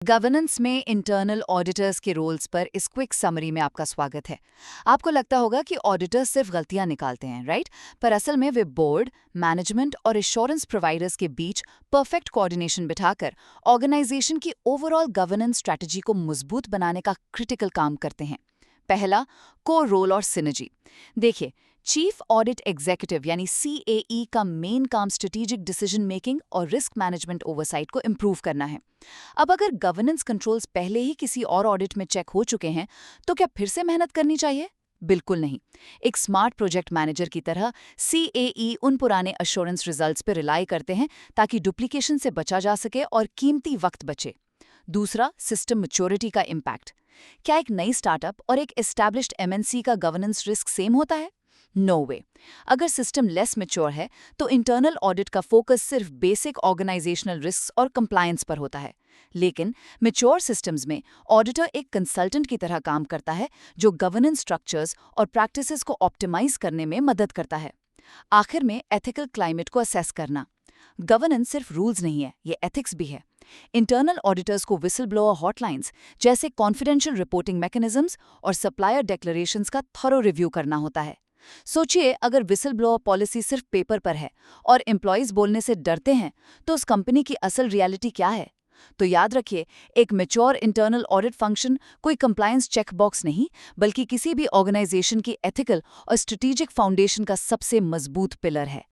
Governance में internal auditors के roles पर इस क्विक समरी में आपका स्वागत है। आपको लगता होगा कि ऑडिटर्स सिर्फ गलतियां निकालते हैं, राइट? पर असल में वे बोर्ड, मैनेजमेंट और एश्योरेंस प्रोवाइडर्स के बीच परफेक्ट कोऑर्डिनेशन बिठाकर ऑर्गेनाइजेशन की ओवरऑल गवर्नेंस स्ट्रैटेजी को मजबूत बनाने का क्रिटिकल काम करते हैं। पहला, कोर रोल और सिनर्जी। देखिए, चीफ ऑडिट एग्जीक्यूटिव यानी CAE का मेन काम स्ट्रेटेजिक डिसीजन मेकिंग और रिस्क मैनेजमेंट ओवरसाइट को इम्प्रूव करना है। अब अगर गवर्नेंस कंट्रोल्स पहले ही किसी और ऑडिट में चेक हो चुके हैं, तो क्या फिर से मेहनत करनी चाहिए? बिल्कुल नहीं। एक स्मार्ट प्रोजेक्ट मैनेजर की तरह CAE उन पुराने अश्योरेंस रिजल्ट्स पर रिलाई करते हैं ताकि डुप्लीकेशन से बचा जा सके और कीमती वक्त बचे। दूसरा, सिस्टम मैच्योरिटी का इम्पैक्ट। क्या एक नई स्टार्टअप और एक एस्टैब्लिश्ड MNC का गवर्नेंस रिस्क सेम होता है? नो वे। अगर सिस्टम लेस मैच्योर है तो इंटरनल ऑडिट का फोकस सिर्फ बेसिक ऑर्गेनाइजेशनल रिस्क और कंप्लायंस पर होता है। लेकिन मैच्योर सिस्टम्स में ऑडिटर एक कंसल्टेंट की तरह काम करता है जो गवर्नेंस स्ट्रक्चर्स और प्रैक्टिसेस को ऑप्टिमाइज करने में मदद करता है। आखिर में एथिकल क्लाइमेट को असेस करना। गवर्नेंस सिर्फ रूल्स नहीं है, ये एथिक्स भी है। इंटरनल ऑडिटर्स को विसल ब्लोअर हॉटलाइंस जैसे कॉन्फिडेंशियल रिपोर्टिंग मैकेनिज्म्स और सप्लायर डिक्लेरेशंस का थॉरो रिव्यू करना होता है। सोचिए, अगर विसल ब्लोअर पॉलिसी सिर्फ पेपर पर है और एम्प्लॉयज बोलने से डरते हैं, तो उस कंपनी की असल रियलिटी क्या है? तो याद रखिए, एक मैच्योर इंटरनल ऑडिट फंक्शन कोई कंप्लायंस चेक बॉक्स नहीं, बल्कि किसी भी ऑर्गेनाइजेशन की एथिकल और स्ट्रेटेजिक फाउंडेशन का सबसे मजबूत पिलर है।